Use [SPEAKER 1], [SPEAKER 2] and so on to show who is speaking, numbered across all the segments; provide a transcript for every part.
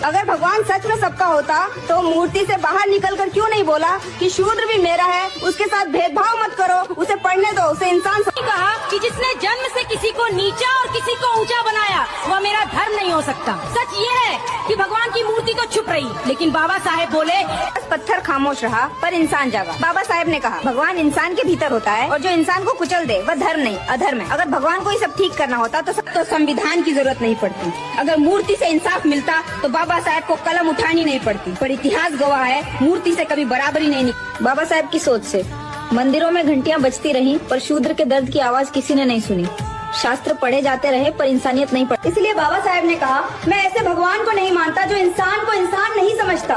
[SPEAKER 1] अगर भगवान सच में सबका होता तो मूर्ति से बाहर निकलकर क्यों नहीं बोला कि शूद्र भी मेरा है, उसके साथ भेदभाव मत करो, उसे पढ़ने दो, उसे इंसान
[SPEAKER 2] कहा कि जिसने जन्म से किसी को नीचा और किसी को ऊंचा बनाया वह मेरा धर्म नहीं हो सकता। सच ये है कि भगवान की मूर्ति तो छुप रही, लेकिन बाबा साहेब बोले
[SPEAKER 1] पत्थर खामोश रहा पर इंसान जागा। बाबा साहेब ने कहा भगवान इंसान के भीतर होता है और जो इंसान को कुचल दे वह धर्म नहीं अधर्म है। अगर भगवान को ये सब ठीक करना होता तो संविधान की जरूरत नहीं पड़ती। अगर मूर्ति से इंसाफ मिलता तो बाबा साहेब को कलम उठानी नहीं पड़ती। पर इतिहास गवाह है मूर्ति से कभी बराबरी नहीं निकली। बाबा साहेब की सोच से मंदिरों में घंटियां बजती रहीं पर शूद्र के दर्द की आवाज किसी ने नहीं सुनी। शास्त्र पढ़े जाते रहे पर इंसानियत नहीं पढ़ी। इसलिए बाबा साहेब ने कहा मैं ऐसे भगवान को नहीं मानता जो इंसान को इंसान नहीं समझता।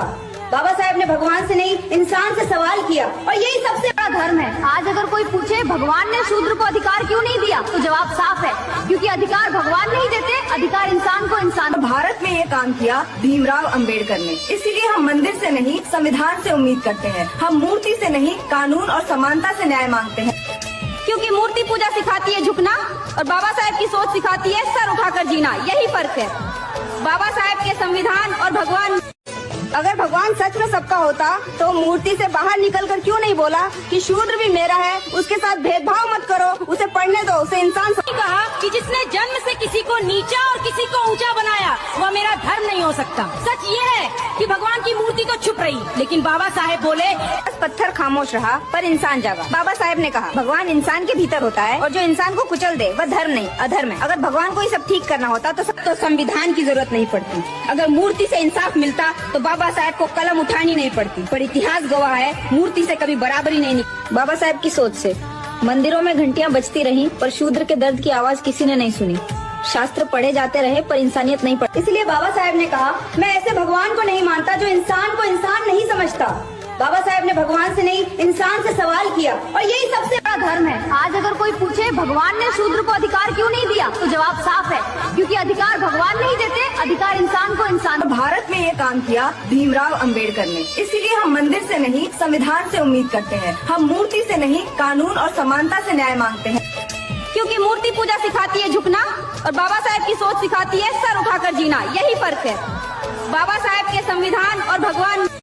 [SPEAKER 1] बाबा साहेब ने भगवान से नहीं इंसान से सवाल किया और यही सबसे बड़ा धर्म है। आज अगर कोई पूछे भगवान ने शूद्र को अधिकार क्यों नहीं दिया तो जवाब साफ है, क्योंकि अधिकार भगवान नहीं देते, अधिकार इंसान को इंसान। भारत में ये काम किया भीमराव अंबेडकर ने। इसीलिए हम मंदिर से नहीं संविधान से उम्मीद करते हैं। हम मूर्ति से नहीं कानून और समानता से न्याय मांगते हैं। क्योंकि मूर्ति पूजा सिखाती है झुकना और बाबा साहेब की सोच सिखाती है सर उठाकर जीना। यही फर्क है बाबा साहेब के संविधान और भगवान। अगर भगवान सच में सबका होता तो मूर्ति से बाहर निकलकर क्यों नहीं बोला कि शूद्र भी मेरा है, उसके साथ भेदभाव मत करो, उसे पढ़ने दो, उसे इंसान।
[SPEAKER 2] कहा कि जिसने जन्म से किसी को नीचा और किसी को ऊंचा बनाया वह मेरा धर्म नहीं हो सकता। सच ये है कि भगवान की मूर्ति तो छुप रही, लेकिन बाबा साहेब बोले
[SPEAKER 1] पत्थर खामोश रहा पर इंसान जागा। बाबा साहेब ने कहा भगवान इंसान के भीतर होता है और जो इंसान को कुचल दे वह धर्म नहीं अधर्म है। अगर भगवान को ये सब ठीक करना होता तो संविधान की जरूरत नहीं पड़ती। अगर मूर्ति से इंसाफ मिलता तो बाबा साहेब को कलम उठानी नहीं पड़ती। पर इतिहास गवाह है मूर्ति से कभी बराबरी नहीं निकली। बाबा साहेब की सोच से मंदिरों में घंटियां बजती रहीं पर शूद्र के दर्द की आवाज किसी ने नहीं सुनी। शास्त्र पढ़े जाते रहे पर इंसानियत नहीं पढ़ी। इसलिए बाबा साहेब ने कहा मैं ऐसे भगवान को नहीं मानता जो इंसान को इंसान नहीं समझता। बाबा साहेब ने भगवान से नहीं इंसान से सवाल किया और यही सबसे बड़ा धर्म है। आज अगर कोई पूछे भगवान ने शूद्र को अधिकार क्यों नहीं दिया तो जवाब साफ है, क्योंकि अधिकार भगवान नहीं देते, अधिकार इंसान को इंसान। भारत में ये काम किया भीमराव अंबेडकर ने। इसीलिए हम मंदिर से नहीं संविधान से उम्मीद करते हैं। हम मूर्ति से नहीं कानून और समानता से न्याय मांगते हैं। क्योंकि मूर्ति पूजा सिखाती है झुकना और बाबा साहेब की सोच सिखाती है सर उठाकर जीना। यही फर्क है बाबा साहेब के संविधान और भगवान।